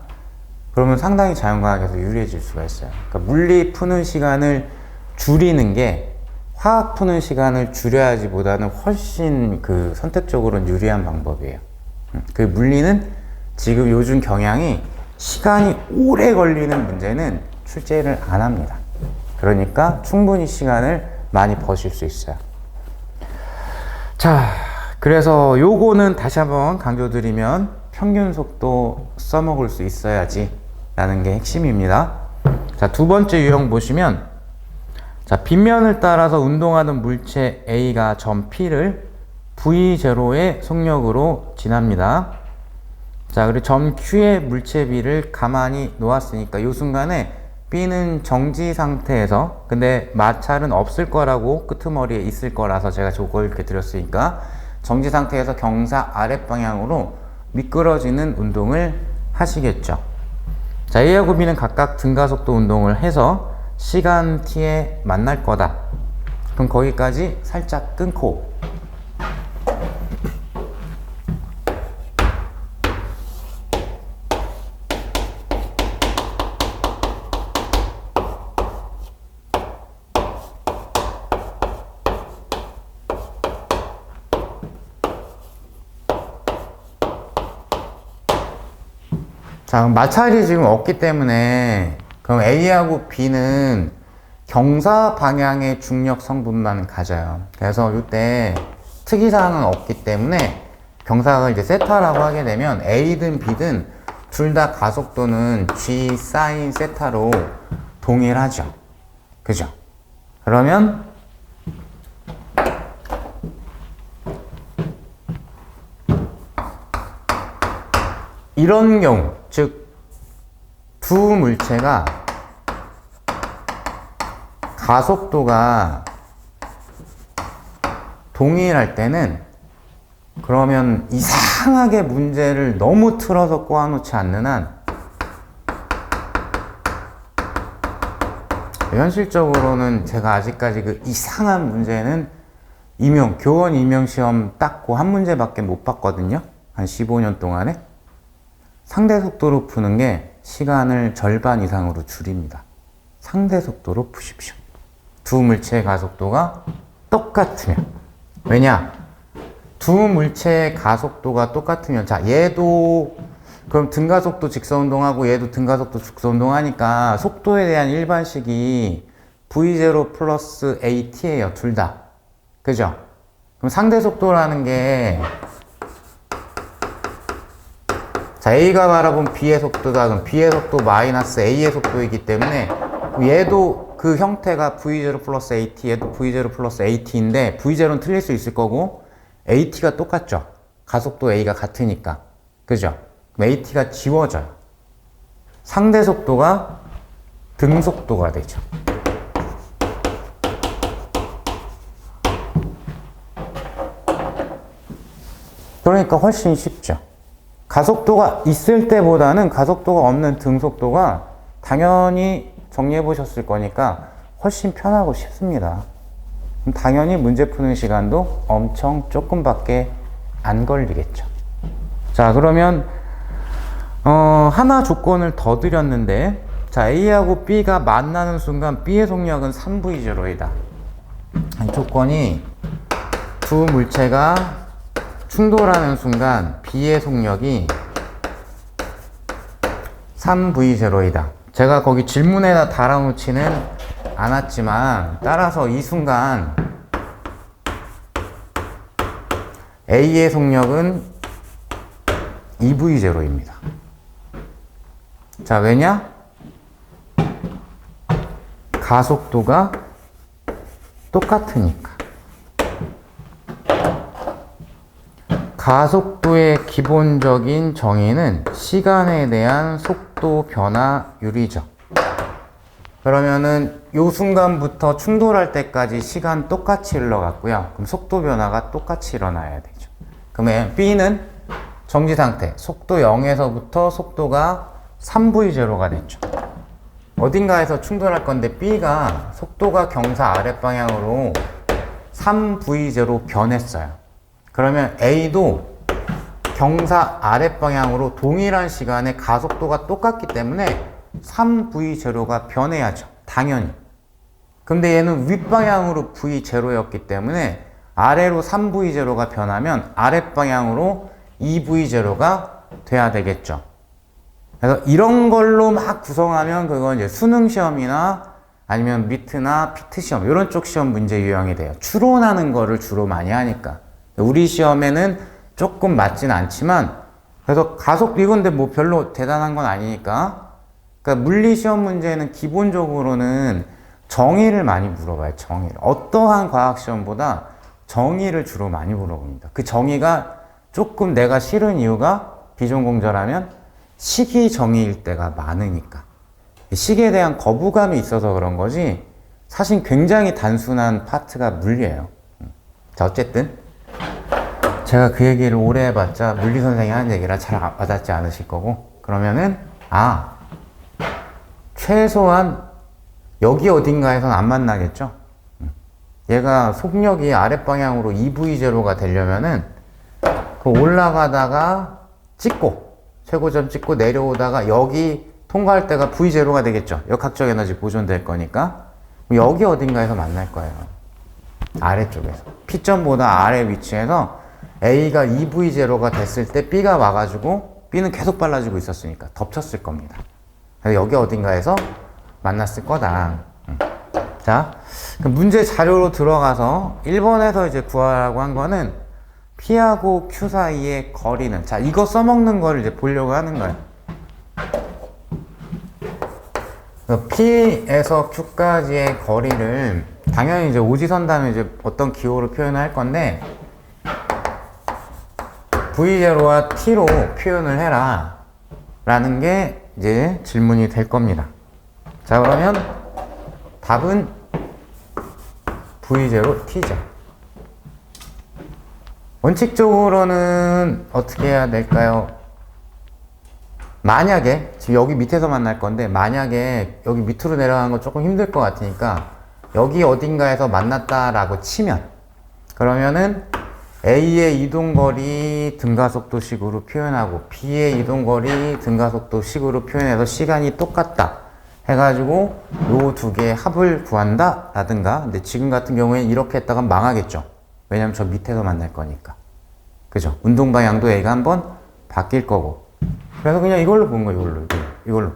그러면 상당히 자연과학에서 유리해질 수가 있어요. 그러니까 물리 푸는 시간을 줄이는 게 화학 푸는 시간을 줄여야지 보다는 훨씬 그 선택적으로는 유리한 방법이에요. 그 물리는 지금 요즘 경향이 시간이 오래 걸리는 문제는 출제를 안 합니다. 그러니까 충분히 시간을 많이 버실 수 있어요. 자, 그래서 요거는 다시 한번 강조드리면 평균 속도 써먹을 수 있어야지 라는 게 핵심입니다. 자, 두 번째 유형 보시면 자, 빗면을 따라서 운동하는 물체 A가 점 P를 V0의 속력으로 지납니다. 자, 그리고 점 Q의 물체 B를 가만히 놓았으니까 이 순간에 B는 정지 상태에서, 근데 마찰은 없을 거라고 끄트머리에 있을 거라서 제가 저걸 이렇게 드렸으니까 정지 상태에서 경사 아랫방향으로 미끄러지는 운동을 하시겠죠. 자, A하고 B는 각각 등가속도 운동을 해서 시간 t에 만날 거다. 그럼 거기까지 살짝 끊고 자, 그럼 마찰이 지금 없기 때문에 그럼 A하고 B는 경사 방향의 중력 성분만 가져요. 그래서 이때 특이사항은 없기 때문에 경사가 이제 세타라고 하게 되면 A든 B든 둘 다 가속도는 G 사인 세타로 동일하죠. 그죠? 그러면 이런 경우, 즉 두 물체가 가속도가 동일할 때는 그러면 이상하게 문제를 너무 틀어서 꼬아놓지 않는 한 현실적으로는 제가 아직까지 그 이상한 문제는 교원 임용시험 땄고 한 문제밖에 못 봤거든요. 한 15년 동안에. 상대 속도로 푸는 게 시간을 절반 이상으로 줄입니다. 상대 속도로 푸십시오. 두 물체의 가속도가 똑같으면. 왜냐? 두 물체의 가속도가 똑같으면, 자, 얘도 그럼 등가속도 직선운동하고 얘도 등가속도 직선운동하니까 속도에 대한 일반식이 V0 플러스 AT예요. 둘 다. 그죠? 그럼 상대 속도라는 게, 자, A가 바라본 B의 속도다. 그럼 B의 속도 마이너스 A의 속도이기 때문에 얘도 그 형태가 V0 플러스 AT, 얘도 V0 플러스 AT인데 V0는 틀릴 수 있을 거고 AT가 똑같죠. 가속도 A가 같으니까. 그죠? 그럼 AT가 지워져요. 상대 속도가 등 속도가 되죠. 그러니까 훨씬 쉽죠. 가속도가 있을 때보다는 가속도가 없는 등 속도가 당연히 정리해 보셨을 거니까 훨씬 편하고 쉽습니다. 그럼 당연히 문제 푸는 시간도 엄청 조금밖에 안 걸리겠죠. 자, 그러면 하나 조건을 더 드렸는데, 자, A하고 B가 만나는 순간 B의 속력은 3V0이다. 조건이 두 물체가 충돌하는 순간 B의 속력이 3V0이다. 제가 거기 질문에다 달아놓지는 않았지만, 따라서 이 순간 A의 속력은 2V0입니다. 자, 왜냐? 가속도가 똑같으니까. 가속도의 기본적인 정의는 시간에 대한 속도 변화율이죠. 그러면은 이 순간부터 충돌할 때까지 시간 똑같이 흘러갔고요. 그럼 속도 변화가 똑같이 일어나야 되죠. 그러면 B는 정지 상태, 속도 0에서부터 속도가 3V0가 됐죠. 어딘가에서 충돌할 건데 B가 속도가 경사 아랫방향으로 3V0 변했어요. 그러면 A도 경사 아랫방향으로 동일한 시간에 가속도가 똑같기 때문에 3V0가 변해야죠. 당연히. 근데 얘는 윗방향으로 V0였기 때문에 아래로 3V0가 변하면 아랫방향으로 2V0가 돼야 되겠죠. 그래서 이런 걸로 막 구성하면 그건 이제 수능시험이나 아니면 미트나 피트시험 이런 쪽 시험 문제 유형이 돼요. 추론하는 거를 주로 많이 하니까. 우리 시험에는 조금 맞진 않지만, 그래서 가속도 이건데 뭐 별로 대단한 건 아니니까. 그러니까 물리 시험 문제는 기본적으로는 정의를 많이 물어봐요. 정의를. 어떠한 과학 시험보다 정의를 주로 많이 물어봅니다. 그 정의가 조금 내가 싫은 이유가 비전공자라면 식이 정의일 때가 많으니까. 식에 대한 거부감이 있어서 그런 거지 사실 굉장히 단순한 파트가 물리예요. 자, 어쨌든 제가 그 얘기를 오래 해봤자 물리 선생님이 하는 얘기라 잘 와닿지 않으실 거고, 그러면은 최소한 여기 어딘가에선 안 만나겠죠. 얘가 속력이 아랫방향으로 EV0가 되려면은 그 올라가다가 찍고 최고점 찍고 내려오다가 여기 통과할 때가 V0가 되겠죠. 역학적 에너지 보존될 거니까 여기 어딘가에서 만날 거예요. 아래쪽에서 P점보다 아래 위치에서 A가 EV0가 됐을 때 B가 와가지고 B는 계속 빨라지고 있었으니까 덮쳤을 겁니다. 그래서 여기 어딘가에서 만났을 거다. 자, 그럼 문제 자료로 들어가서 1번에서 이제 구하라고 한 거는 P하고 Q 사이의 거리는, 자, 이거 써먹는 걸 이제 보려고 하는 거예요. P에서 Q까지의 거리를 당연히 이제 오지선 다음에 이제 어떤 기호로 표현을 할 건데 V0와 T로 표현을 해라 라는 게 이제 질문이 될 겁니다. 자, 그러면 답은 V0 T죠. 원칙적으로는 어떻게 해야 될까요? 만약에 지금 여기 밑에서 만날 건데 만약에 여기 밑으로 내려가는 건 조금 힘들 것 같으니까 여기 어딘가에서 만났다라고 치면, 그러면은 A의 이동거리 등가속도식으로 표현하고 B의 이동거리 등가속도식으로 표현해서 시간이 똑같다 해가지고 요 두 개의 합을 구한다 라든가. 근데 지금 같은 경우에는 이렇게 했다가 망하겠죠. 왜냐면 저 밑에서 만날 거니까. 그죠? 운동 방향도 A가 한번 바뀔 거고. 그래서 그냥 이걸로 본 거예요. 이걸로.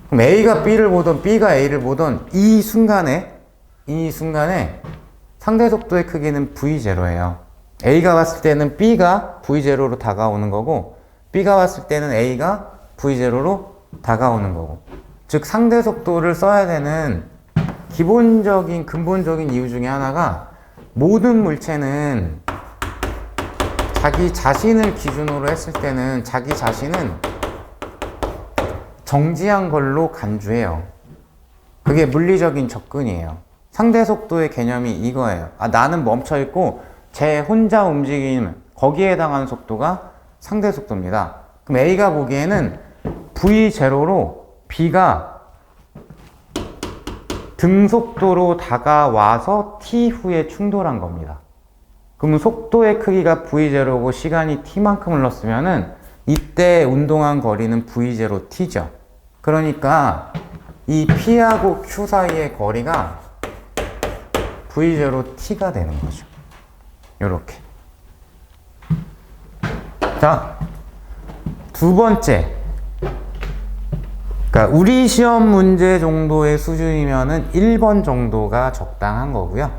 그럼 A가 B를 보던 B가 A를 보던 이 순간에 상대 속도의 크기는 V0예요. A가 봤을 때는 B가 V0로 다가오는 거고, B가 봤을 때는 A가 V0로 다가오는 거고. 즉 상대 속도를 써야 되는 근본적인 이유 중에 하나가, 모든 물체는 자기 자신을 기준으로 했을 때는 자기 자신은 정지한 걸로 간주해요. 그게 물리적인 접근이에요. 상대 속도의 개념이 이거예요. 나는 멈춰있고 제 혼자 움직이는 거기에 해당하는 속도가 상대 속도입니다. 그럼 A가 보기에는 V0로 B가 등속도로 다가와서 T 후에 충돌한 겁니다. 그러면 속도의 크기가 V0고 시간이 T만큼 흘렀으면은 이때 운동한 거리는 V0T죠. 그러니까 이 P하고 Q 사이의 거리가 V0T가 되는 거죠. 요렇게. 자, 두 번째. 그러니까 우리 시험 문제 정도의 수준이면은 1번 정도가 적당한 거고요.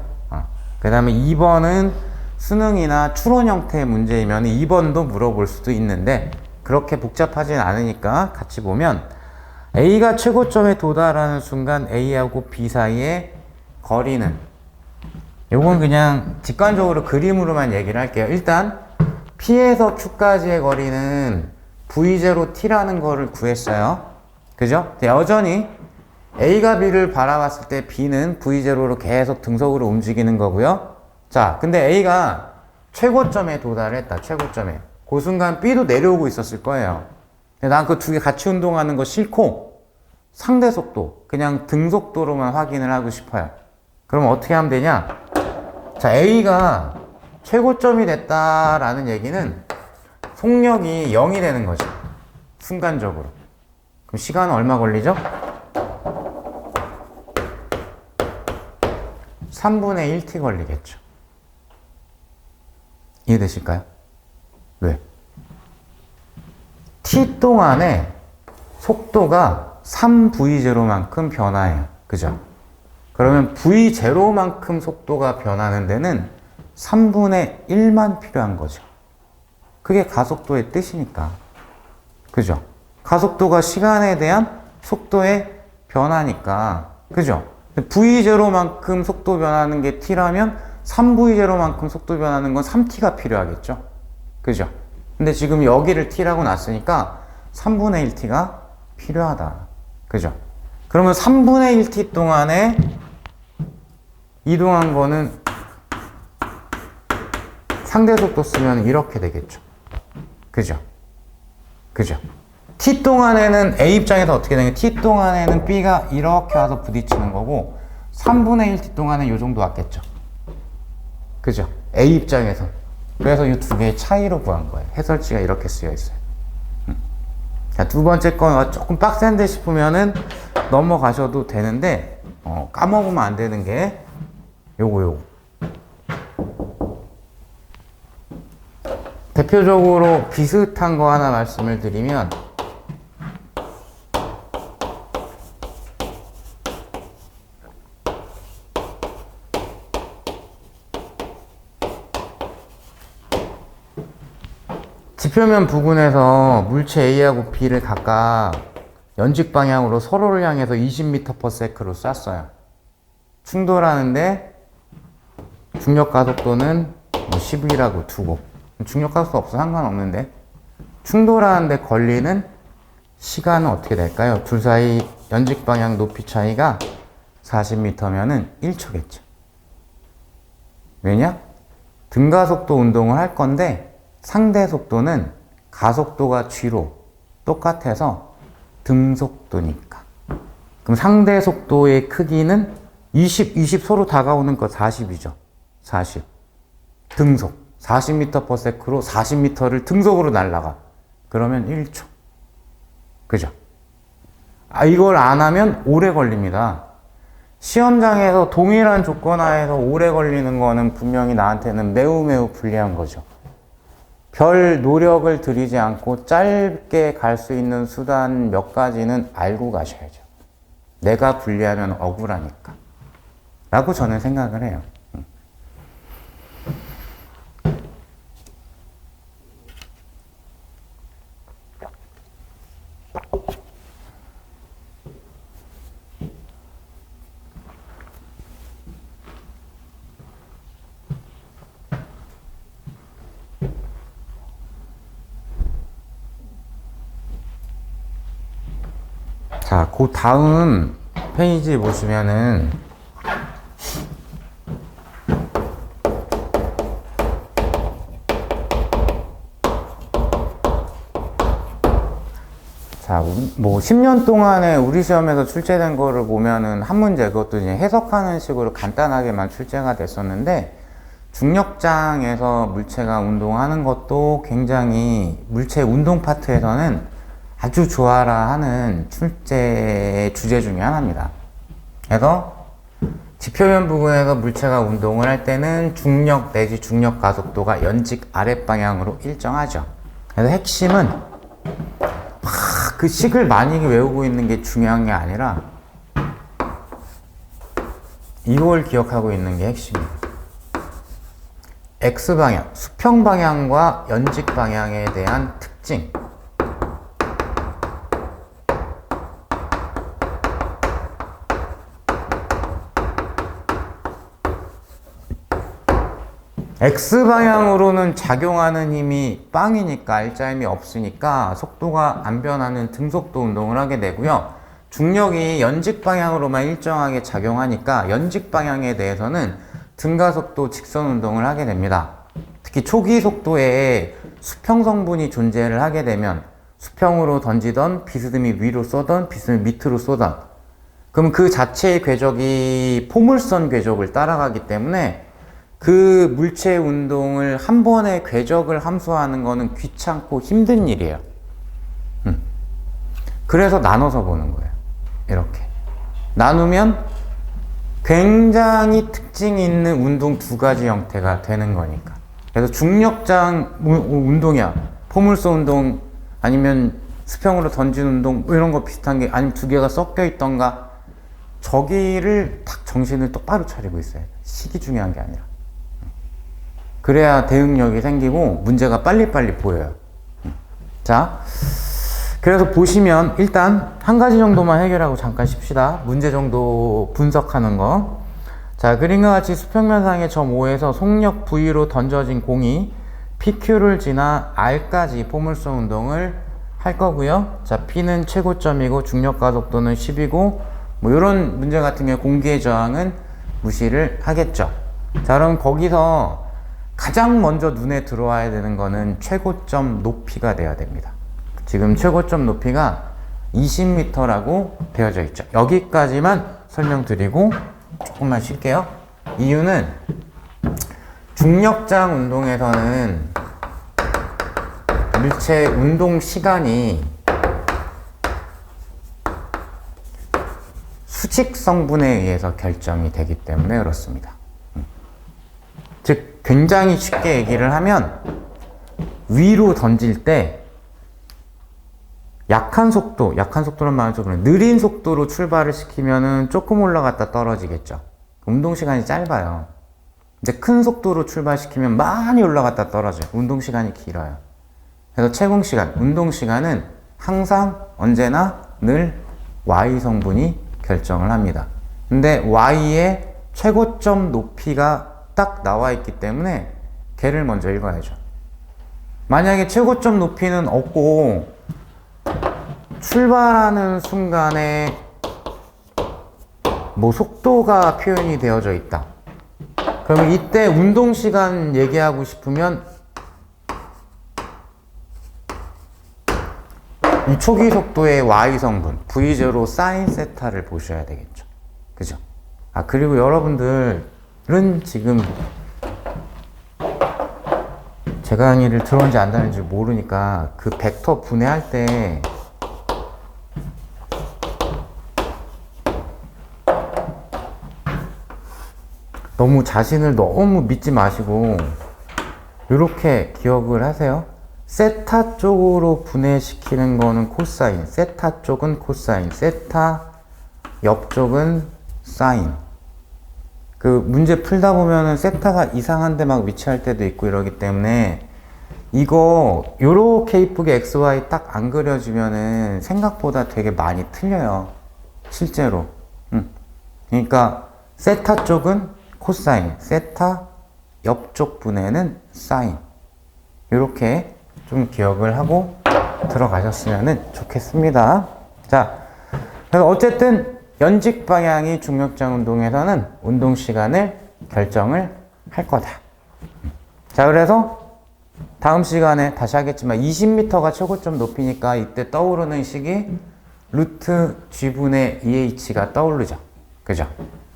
그 다음에 2번은 수능이나 추론 형태의 문제이면 2번도 물어볼 수도 있는데 그렇게 복잡하진 않으니까 같이 보면, A가 최고점에 도달하는 순간 A하고 B 사이의 거리는, 요건 그냥 직관적으로 그림으로만 얘기를 할게요. 일단 P에서 Q까지의 거리는 V0T라는 거를 구했어요. 그죠? 여전히 A가 B를 바라봤을 때 B는 V0로 계속 등속으로 움직이는 거고요. 자, 근데 A가 최고점에 도달했다. 최고점에. 그 순간 B도 내려오고 있었을 거예요. 난 그 두 개 같이 운동하는 거 싫고 상대 속도, 그냥 등속도로만 확인을 하고 싶어요. 그럼 어떻게 하면 되냐? 자, A가 최고점이 됐다라는 얘기는 속력이 0이 되는 거죠. 순간적으로. 그럼 시간은 얼마 걸리죠? 3분의 1t 걸리겠죠. 이해되실까요? 왜? t 동안에 속도가 3v0만큼 변화해요. 그죠? 그러면 v0만큼 속도가 변하는 데는 3분의 1만 필요한 거죠. 그게 가속도의 뜻이니까. 그죠? 가속도가 시간에 대한 속도의 변화니까. 그죠? v0만큼 속도 변하는 게 t라면 3v0만큼 속도 변하는 건 3t가 필요하겠죠? 그죠? 근데 지금 여기를 t라고 놨으니까 3분의 1t가 필요하다. 그죠? 그러면 3분의 1t 동안에 이동한 거는 상대 속도 쓰면 이렇게 되겠죠. 그죠? 그죠? t 동안에는 A 입장에서 어떻게 되냐? t 동안에는 B가 이렇게 와서 부딪히는 거고 3분의 1t 동안은 이 정도 왔겠죠. 그죠? A 입장에서. 그래서 이 두 개의 차이로 구한 거예요. 해설지가 이렇게 쓰여 있어요. 자, 두 번째 건 조금 빡센데 싶으면은 넘어가셔도 되는데, 까먹으면 안 되는 게 요거. 대표적으로 비슷한 거 하나 말씀을 드리면, 지표면 부근에서 물체 A하고 B를 각각 연직 방향으로 서로를 향해서 20m/s로 쐈어요. 충돌하는데 중력 가속도는 10이라고 두고, 중력 가속도 없어 상관없는데 충돌하는데 걸리는 시간은 어떻게 될까요? 둘 사이 연직 방향 높이 차이가 40m면은 1초겠죠. 왜냐? 등가속도 운동을 할 건데 상대 속도는 가속도가 G로 똑같아서 등속도니까. 그럼 상대 속도의 크기는 20 서로 다가오는 거 40이죠. 40. 등속. 40m/s로 40m를 등속으로 날아가. 그러면 1초. 그죠? 이걸 안 하면 오래 걸립니다. 시험장에서 동일한 조건 하에서 오래 걸리는 거는 분명히 나한테는 매우 불리한 거죠. 별 노력을 들이지 않고 짧게 갈 수 있는 수단 몇 가지는 알고 가셔야죠. 내가 불리하면 억울하니까. 라고 저는 생각을 해요. 자, 그 다음 페이지 보시면은 자, 뭐 10년 동안에 우리 시험에서 출제된 거를 보면은 한 문제, 그것도 이제 해석하는 식으로 간단하게만 출제가 됐었는데, 중력장에서 물체가 운동하는 것도 굉장히 물체 운동 파트에서는 아주 좋아라 하는 출제 주제 중에 하나입니다. 그래서 지표면 부근에서 물체가 운동을 할 때는 중력 내지 중력 가속도가 연직 아랫방향으로 일정하죠. 그래서 핵심은 그 식을 많이 외우고 있는 게 중요한 게 아니라 이걸 기억하고 있는 게 핵심이에요. X방향, 수평 방향과 연직 방향에 대한 특징. X방향으로는 작용하는 힘이 빵이니까 알짜 힘이 없으니까 속도가 안 변하는 등속도 운동을 하게 되고요. 중력이 연직 방향으로만 일정하게 작용하니까 연직 방향에 대해서는 등가속도 직선 운동을 하게 됩니다. 특히 초기 속도에 수평 성분이 존재를 하게 되면 수평으로 던지던 비스듬히 위로 쏘던 비스듬히 밑으로 쏘던, 그럼 그 자체의 궤적이 포물선 궤적을 따라가기 때문에 그 물체 운동을 한 번에 궤적을 함수하는 거는 귀찮고 힘든 일이에요. 그래서 나눠서 보는 거예요. 이렇게 나누면 굉장히 특징이 있는 운동 두 가지 형태가 되는 거니까. 그래서 중력장 운동이야, 포물선 운동 아니면 수평으로 던지는 운동 뭐 이런 거 비슷한 게 아니면 두 개가 섞여 있던가, 저기를 딱 정신을 똑바로 차리고 있어야 돼. 식이 중요한 게 아니라. 그래야 대응력이 생기고 문제가 빨리빨리 보여요. 자, 그래서 보시면 일단 한 가지 정도만 해결하고 잠깐 쉽시다. 문제 정도 분석하는 거. 자, 그림과 같이 수평면상의 점 O에서 속력 V로 던져진 공이 PQ를 지나 R까지 포물선 운동을 할 할 거고요. 자, P는 최고점이고 중력 가속도는 10이고 뭐 이런 문제 같은 경우 공기의 저항은 무시를 하겠죠. 자, 그럼 거기서 가장 먼저 눈에 들어와야 되는 거는 최고점 높이가 돼야 됩니다. 지금 최고점 높이가 20m라고 되어져 있죠. 여기까지만 설명드리고 조금만 쉴게요. 이유는 중력장 운동에서는 물체 운동 시간이 수직 성분에 의해서 결정이 되기 때문에 그렇습니다. 즉 굉장히 쉽게 얘기를 하면 위로 던질 때 약한 속도란 말은 좀 그래요. 느린 속도로 출발을 시키면은 조금 올라갔다 떨어지겠죠. 운동 시간이 짧아요. 근데 큰 속도로 출발시키면 많이 올라갔다 떨어져요. 운동 시간이 길어요. 그래서 채공 시간, 운동 시간은 항상 언제나 늘 Y 성분이 결정을 합니다. 근데 Y의 최고점 높이가 딱 나와 있기 때문에 걔를 먼저 읽어야죠. 만약에 최고점 높이는 없고 출발하는 순간에 뭐 속도가 표현이 되어져 있다. 그러면 이때 운동 시간 얘기하고 싶으면 이 초기 속도의 Y 성분 V0 사인 세타를 보셔야 되겠죠. 그죠? 아, 그리고 여러분들은 지금 제 강의를 들었는지 안 들었는지 모르니까 그 벡터 분해할 때 너무 자신을 너무 믿지 마시고 이렇게 기억을 하세요. 세타 쪽으로 분해시키는 거는 코사인, 세타 쪽은 코사인, 세타 옆쪽은 사인. 그 문제 풀다 보면은 세타가 이상한 데 막 위치할 때도 있고 이러기 때문에 이거 요렇게 이쁘게 XY 딱 안 그려지면은 생각보다 되게 많이 틀려요. 실제로. 그러니까 세타 쪽은 코사인, 세타 옆쪽 분해는 사인. 요렇게 좀 기억을 하고 들어가셨으면 좋겠습니다. 자, 그래서 어쨌든 연직 방향이 중력장 운동에서는 운동 시간을 결정을 할 거다. 자, 그래서 다음 시간에 다시 하겠지만 20m가 최고점 높이니까 이때 떠오르는 식이 루트 G분의 EH가 떠오르죠. 그죠?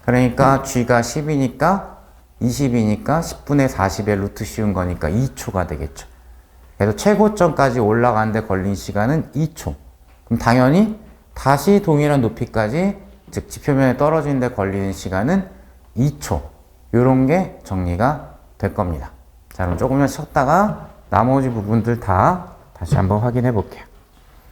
그러니까 G가 10이니까 20이니까 10분의 40에 루트 씌운 거니까 2초가 되겠죠. 그래서 최고점까지 올라가는데 걸린 시간은 2초. 그럼 당연히 다시 동일한 높이까지, 즉 지표면에 떨어지는데 걸리는 시간은 2초. 요런 게 정리가 될 겁니다. 자, 그럼 조금만 쉬었다가 나머지 부분들 다 다시 한번 확인해 볼게요.